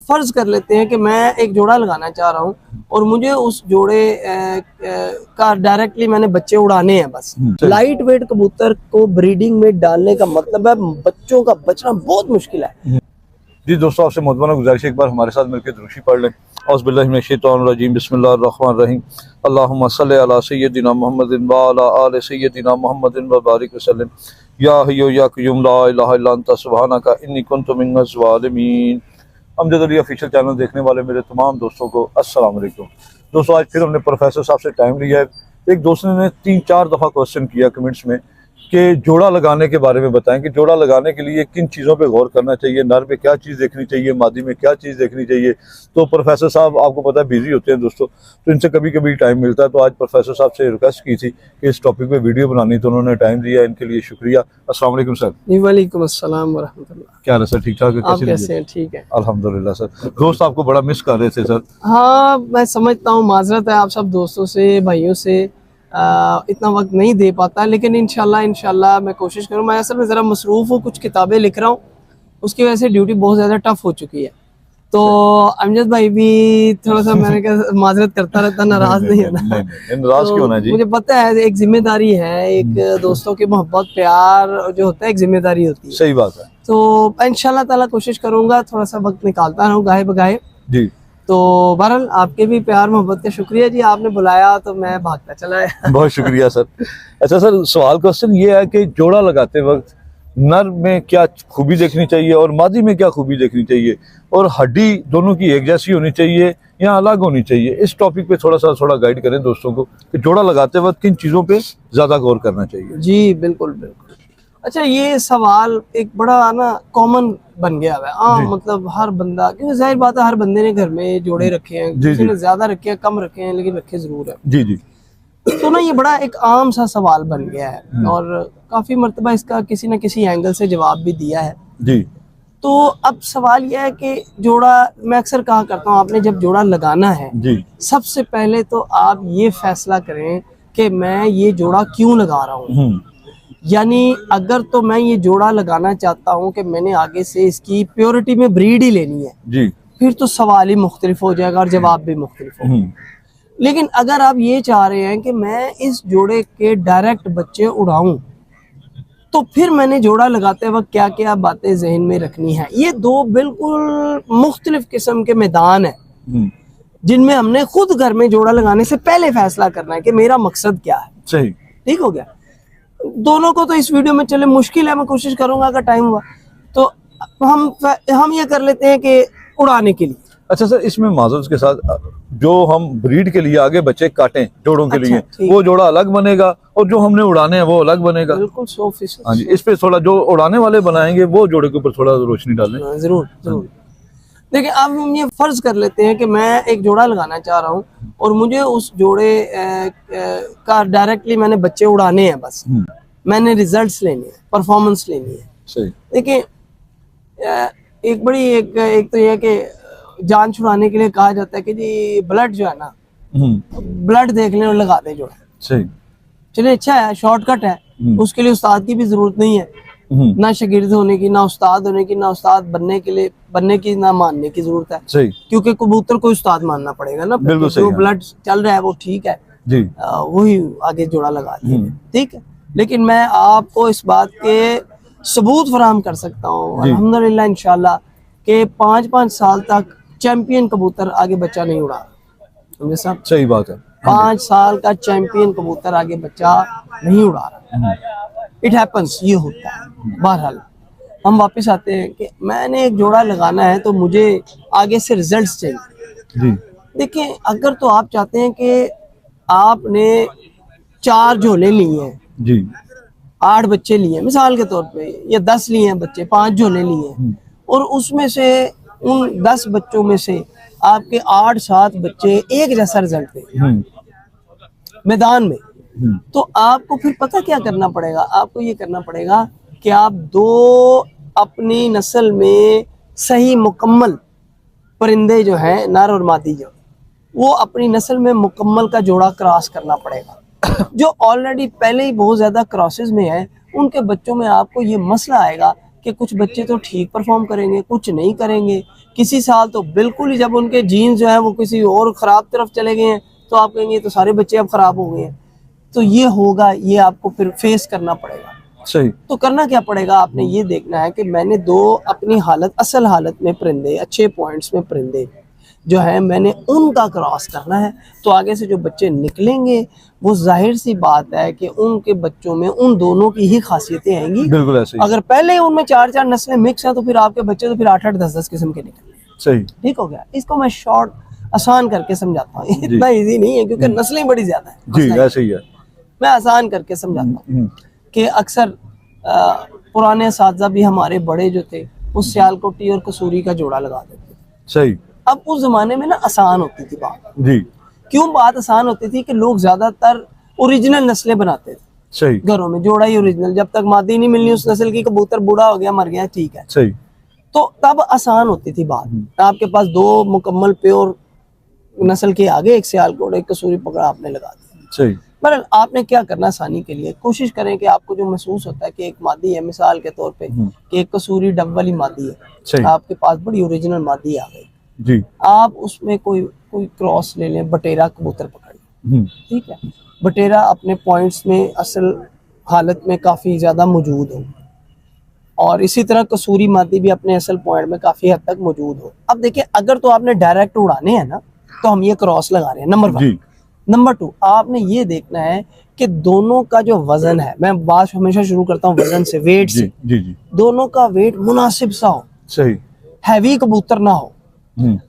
फर्ज कर लेते हैं कि मैं एक जोड़ा लगाना चाह रहा हूँ और मुझे उस जोड़े का डायरेक्टली मैंने बच्चे उड़ाने हैं बस। लाइट वेट कबूतर को ब्रीडिंग में डालने का मतलब है बच्चों का बचना बहुत मुश्किल है। जी दोस्तों, आपसे मुतमना गुजारिश एक बार हमारे साथ मिलकर दुरूशी पढ़ लें। औज़ुबिल्लाहि मिनश्शैतानिर्रजीम, बिस्मिल्लाहिर्रहमानिर्रहीम। अल्लाहुम्मा सल्लि अला सय्यदिना मुहम्मदिन व अला आलि सय्यदिना मुहम्मदिन व बारिक वसल्लम। या हय्यु या क़य्यूम ला इलाहा इल्ला अंता सुब्हानका इन्नी कुन्तु मिनज़ ज़ालिमीन। अमजद अली ऑफिशियल चैनल देखने वाले मेरे तमाम दोस्तों को अस्सलाम वालेकुम। दोस्तों, आज फिर हमने प्रोफेसर साहब से टाइम लिया है। एक दोस्त ने 3-4 दफ़ा क्वेश्चन किया कमेंट्स में कि जोड़ा लगाने के बारे में बताएं कि जोड़ा लगाने के लिए किन चीज़ों पे गौर करना चाहिए, नर में क्या चीज़ देखनी चाहिए, मादी में क्या चीज़ देखनी चाहिए। तो प्रोफेसर साहब आपको पता है बिजी होते हैं दोस्तों, तो इनसे कभी कभी टाइम मिलता है। तो आज प्रोफेसर साहब से रिक्वेस्ट की थी कि इस टॉपिक पे वीडियो बनानी, तो उन्होंने टाइम दिया, इनके लिए शुक्रिया। अस्सलाम वालेकुम सर। वालेकुम अस्सलाम व रहमतुल्लाह। क्या है सर, ठीक ठाक है? आप कैसे हैं? ठीक है अल्हम्दुलिल्लाह सर। दोस्त आपको बड़ा मिस कर रहे थे सर। हाँ, मैं समझता हूँ, माजरत है आप सब दोस्तों से, भाइयों से। इतना वक्त नहीं दे पाता, लेकिन इंशाल्लाह मैं कोशिश करूँ। मैं असल में ज़रा मसरूफ़ हूँ, कुछ किताबें लिख रहा हूँ, उसकी वजह से ड्यूटी बहुत ज़्यादा टफ हो चुकी है। तो अमजद भाई भी थोड़ा सा मैंने कहा माजरत करता रहता, नाराज नहीं होना। नाराज क्यों होना जी? मुझे पता है एक जिम्मेदारी है, एक दोस्तों की मोहब्बत प्यार जो होता है एक जिम्मेदारी होती है। सही बात है। तो इंशाल्लाह ताला कोशिश करूँगा, थोड़ा सा वक्त निकालता रहूँ गाहे बगाहे जी। तो बहरहाल आपके भी प्यार मोहब्बत का शुक्रिया जी, आपने बुलाया तो मैं भागता चला आया। बहुत शुक्रिया सर। अच्छा सर, सवाल क्वेश्चन ये है कि जोड़ा लगाते वक्त नर में क्या खूबी देखनी चाहिए और मादी में क्या खूबी देखनी चाहिए, और हड्डी दोनों की एक जैसी होनी चाहिए या अलग होनी चाहिए? इस टॉपिक पे थोड़ा गाइड करें दोस्तों को कि जोड़ा लगाते वक्त किन चीज़ों पे ज़्यादा गौर करना चाहिए। जी बिल्कुल बिल्कुल। अच्छा, ये सवाल एक बड़ा ना कॉमन बन गया है। मतलब हर बंदा, क्योंकि जाहिर बात है हर बंदे ने घर में जोड़े रखे हैं, किसी ने ज्यादा रखे हैं, कम रखे हैं, लेकिन रखे जरूर है। जी जी। तो ना ये बड़ा एक आम सा सवाल बन गया है और काफी मर्तबा इसका किसी न किसी एंगल से जवाब भी दिया है जी। तो अब सवाल यह है कि जोड़ा, मैं अक्सर कहा करता हूँ, आपने जब जोड़ा लगाना है जी, सबसे पहले तो आप ये फैसला करें कि मैं ये जोड़ा क्यों लगा रहा हूँ। यानी अगर तो मैं ये जोड़ा लगाना चाहता हूँ कि मैंने आगे से इसकी प्योरिटी में ब्रीड ही लेनी है जी, फिर तो सवाल ही मुख्तलिफ हो जाएगा और जवाब भी मुख्तलिफ होगा। लेकिन अगर आप ये चाह रहे हैं कि मैं इस जोड़े के डायरेक्ट बच्चे उड़ाऊं, तो फिर मैंने जोड़ा लगाते वक्त क्या क्या बातें जहन में रखनी है। ये दो बिल्कुल मुख्तलिफ किस्म के मैदान है जिनमें हमने खुद घर में जोड़ा लगाने से पहले फैसला करना है कि मेरा मकसद क्या है। सही, ठीक हो गया। दोनों को तो इस वीडियो में चले मुश्किल है, मैं कोशिश करूंगा अगर टाइम हुआ तो हम ये कर लेते हैं कि उड़ाने के लिए। अच्छा सर, इसमें माजूर के साथ जो हम ब्रीड के लिए आगे बच्चे काटें जोड़ों के लिए, वो जोड़ा अलग बनेगा और जो हमने उड़ाने हैं वो अलग बनेगा। बिल्कुल 100%। हाँ जी, इस पे थोड़ा जो उड़ाने वाले बनाएंगे वो जोड़े के ऊपर थोड़ा रोशनी डालें। जरूर जरूर। देखिए, अब हम ये फर्ज कर लेते हैं कि मैं एक जोड़ा लगाना चाह रहा हूँ और मुझे उस जोड़े का डायरेक्टली मैंने बच्चे उड़ाने हैं बस। मैंने रिजल्ट्स लेने हैं, परफॉर्मेंस लेनी है। सही। देखिए, एक बड़ी एक तो यह कि जान छुड़ाने के लिए कहा जाता है कि जी ब्लड जो है ना, ब्लड देख लें और लगा दें जोड़ा। सही। चलिए, अच्छा है, शॉर्टकट है, उसके लिए उस्ताद की भी जरूरत नहीं है, ना शागिर्द होने की, ना उस्ताद होने की, ना उस्ताद बनने की, ना मानने की जरूरत है। सही। क्योंकि कबूतर को उस्ताद मानना पड़ेगा ना। बिल्कुल सही। जो ब्लड चल रहा है वो ठीक है जी, वही आगे जोड़ा लगा दिए, ठीक है। लेकिन मैं आपको इस बात के सबूत फराहम कर सकता हूँ अल्हम्दुलिल्लाह इंशाल्लाह कि 5-5 साल तक चैंपियन कबूतर आगे बच्चा नहीं उड़ा रहा। साहब सही बात है। 5 साल का चैंपियन कबूतर आगे बच्चा नहीं उड़ा रहा। इट हैपन्स, ये होता है। बहरहाल हम वापस आते हैं कि मैंने एक जोड़ा लगाना है तो मुझे आगे से रिजल्ट्स चाहिए। जी। देखिए, अगर तो आप चाहते हैं कि आपने 4 झोले लिए हैं जी, 8 बच्चे लिए मिसाल के तौर पे, या 10 लिए हैं बच्चे, 5 झोले लिए हैं और उसमें से उन 10 बच्चों में से आपके 8-7 बच्चे एक जैसा रिजल्ट देंगे मैदान में, तो आपको फिर पता क्या करना पड़ेगा? आपको ये करना पड़ेगा कि आप 2 अपनी नस्ल में सही मुकम्मल परिंदे जो हैं, नर और मादी, जो वो अपनी नस्ल में मुकम्मल का जोड़ा क्रॉस करना पड़ेगा। जो ऑलरेडी पहले ही बहुत ज़्यादा क्रॉसेस में है, उनके बच्चों में आपको ये मसला आएगा कि कि कुछ बच्चे तो ठीक परफॉर्म करेंगे, कुछ नहीं करेंगे। किसी साल तो बिल्कुल ही जब उनके जीन्स जो है वो किसी और ख़राब तरफ चले गए हैं तो आप कहेंगे ये तो सारे बच्चे अब ख़राब हो गए हैं। तो ये होगा, ये आपको फिर फेस करना पड़ेगा। सही। तो करना क्या पड़ेगा, आपने ये देखना है कि मैंने दो अपनी हालत, असल हालत में परिंदे, अच्छे पॉइंट्स में परिंदे जो है मैंने उनका क्रॉस करना है। तो आगे से जो बच्चे निकलेंगे वो जाहिर सी बात है कि उनके बच्चों में उन दोनों की ही खासियतें आएंगी। बिल्कुल ऐसे ही। अगर पहले ही उनमें 4-4 नस्लें मिक्स हैं तो फिर आपके बच्चे तो फिर 8-8, 10-10 किस्म के निकलेंगे। सही। ठीक हो गया। इसको मैं शॉर्ट आसान करके समझाता हूँ, इतना इजी नहीं है क्योंकि नस्लें बड़ी ज्यादा है। जी ऐसे ही है। मैं आसान करके समझाता हूँ कि अक्सर पुराने असातिज़ा भी हमारे बड़े जो थे वो सियालकोटी और कसूरी का जोड़ा लगा देते थे। सही। अब उस जमाने में ना आसान होती थी बात। जी। क्यों बात आसान होती थी कि लोग ज्यादातर ओरिजिनल नस्लें बनाते थे सही। घरों में, जोड़ा ही ओरिजिनल। जब तक मादी नहीं मिलनी उस नस्ल की, कबूतर बूढ़ा हो गया मर गया, ठीक है। सही। तो तब आसान होती थी बात। आपके पास दो मुकम्मल प्योर नस्ल के आगे, एक सियालकोट एक कसूरी पकड़ा, आपने लगा दिया। सही। पर आपने क्या करना, आसानी के लिए कोशिश करें कि आपको जो महसूस होता है कि एक मादी है, मिसाल के तौर पे कि एक कसूरी डब वाली मादी है, आपके पास बड़ी ओरिजिनल मादी आ गई जी, आप उसमें कोई क्रॉस ले लें, बटेरा कबूतर पकड़ लें, ठीक है। बटेरा अपने पॉइंट्स में असल हालत में काफ़ी ज़्यादा मौजूद हो, और इसी तरह कसूरी मादी भी अपने असल पॉइंट में काफ़ी हद तक मौजूद हो। अब देखिए, अगर तो आपने डायरेक्ट उड़ाने हैं ना, तो हम ये क्रॉस लगा रहे हैं, नंबर 1। नंबर 2, आपने ये देखना है कि दोनों का जो वजन है, मैं बात हमेशा शुरू करता हूँ वजन से, वेट से। जी जी। दोनों का वेट मुनासिब सा हो, सही, हैवी कबूतर ना हो।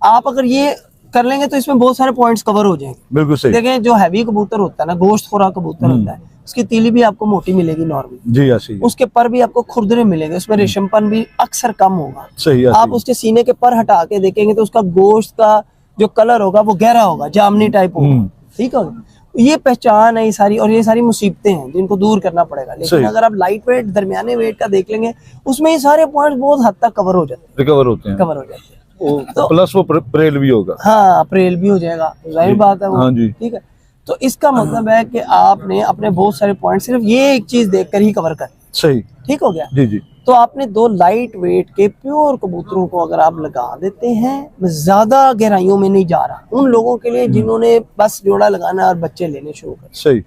आप अगर ये कर लेंगे तो इसमें बहुत सारे पॉइंट्स कवर हो जाएंगे। बिल्कुल सही। देखें, जो हैवी कबूतर होता है ना, गोश्त खोरा कबूतर होता है, उसकी तीली भी आपको मोटी मिलेगी नॉर्मल। जी ऐसे ही। उसके पर भी आपको खुरदरे मिलेंगे, उसमें रेशमपन भी अक्सर कम होगा। सही। आप उसके सीने के पर हटा के देखेंगे तो उसका गोश्त का जो कलर होगा वो गहरा होगा, जामनी टाइप होगा, ठीक है। ये पहचान है ये सारी, और ये सारी मुसीबतें हैं जिनको दूर करना पड़ेगा। लेकिन अगर आप लाइट वेट, दरमियाने वेट का देख लेंगे, उसमें ये सारे पॉइंट्स बहुत हद तक कवर हो जाते हैं, रिकवर होते हैं, कवर हो जाते हैं। तो प्लस वो प्रेल भी होगा। हाँ, अप्रैल भी हो जाएगा, जाहिर बात है वो। हाँ जी। ठीक है। तो इसका मतलब है कि आपने अपने बहुत सारे पॉइंट सिर्फ ये एक चीज देखकर ही कवर कर। सही। ठीक हो गया। जी जी। तो आपने 2 लाइट वेट के प्योर कबूतरों को अगर आप लगा देते हैं, मैं ज्यादा गहराइयों में नहीं जा रहा, उन लोगों के लिए जिन्होंने बस जोड़ा लगाना और बच्चे लेने शुरू कर। सही।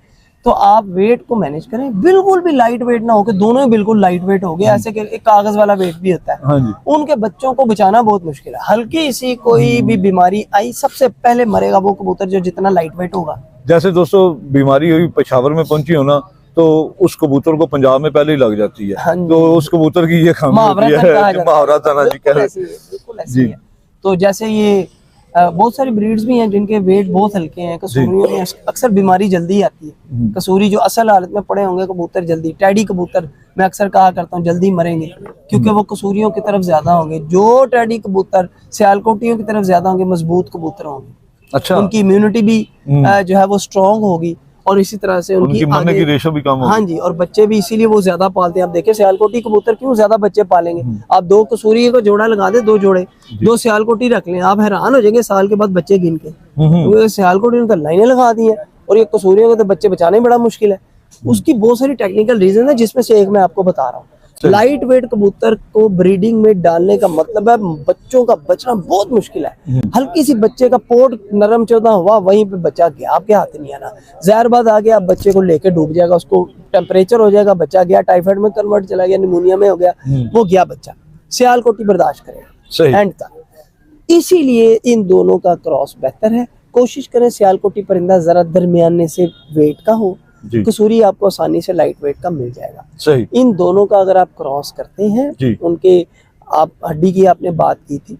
तो आप वेट को मैनेज करें, बिल्कुल भी लाइट वेट ना हो कि दोनों ही बिल्कुल लाइट वेट हो गए, ऐसे कि एक कागज वाला वेट भी होता है। हाँ जी। उनके बच्चों को बचाना बहुत मुश्किल है। हल्की सी कोई भी बीमारी आई, सबसे पहले मरेगा वो कबूतर जो जितना लाइट वेट होगा। जैसे दोस्तों बीमारी हुई पेशावर में पहुंची हो ना, तो उस कबूतर को पंजाब में पहले ही लग जाती है। हाँ, तो उस कबूतर की ये खामी होती है, मुहावरा था जी, कह जी। तो जैसे ये बहुत सारी ब्रीड्स भी हैं जिनके वेट बहुत हल्के हैं। कसूरियों में अक्सर बीमारी जल्दी आती है। कसूरी जो असल हालत में पड़े होंगे कबूतर, जल्दी टैडी कबूतर मैं अक्सर कहा करता हूँ जल्दी मरेंगे, क्योंकि वो कसूरियों की तरफ ज्यादा होंगे। जो टैडी कबूतर सियालकोटियों की तरफ ज्यादा होंगे, मजबूत कबूतर होंगे। अच्छा। उनकी इम्यूनिटी भी जो है वो स्ट्रॉन्ग होगी, और इसी तरह से उनकी मरने की रेशो भी कम होगी। हाँ जी, और बच्चे भी इसीलिए वो ज्यादा पालते हैं। आप देखें सियालकोटी कबूतर क्यों ज्यादा बच्चे पालेंगे। आप 2 कसूरी को जोड़ा लगा दे, 2 जोड़े, 2 सियालकोटी रख लें, आप हैरान हो जाएंगे साल के बाद बच्चे गिन के। तो सियालकोटी ने तो लाइनें लगा दी है, और ये कसूरियों को तो बच्चे बचाने बड़ा मुश्किल है। उसकी बहुत सारी टेक्निकल रीजन है, जिसमें से एक मैं आपको बता रहा हूँ। लाइट वेट कबूतर को ब्रीडिंग में डालने का मतलब है बच्चों का बचना बहुत मुश्किल है। हल्की सी बच्चे का पोट नरम चौदा हुआ, वहीं पे बच्चा गया, आपके हाथ नहीं आना। जहर बाद आ गया, आप बच्चे को लेके डूब जाएगा, उसको टेम्परेचर हो जाएगा, बच्चा गया टाइफाइड में कन्वर्ट चला गया, निमोनिया में हो गया, वो गया बच्चा। सियालकोटी बर्दाश्त करेगा एंड तक। इसीलिए इन दोनों का क्रॉस बेहतर है। कोशिश करें सियालकोटी परिंदा जरा दरमियाने से वेट का हो, कसूरी आपको आसानी से लाइट वेट का मिल जाएगा। सही। इन दोनों का अगर आप क्रॉस करते हैं, उनके आप हड्डी की आपने बात की थी,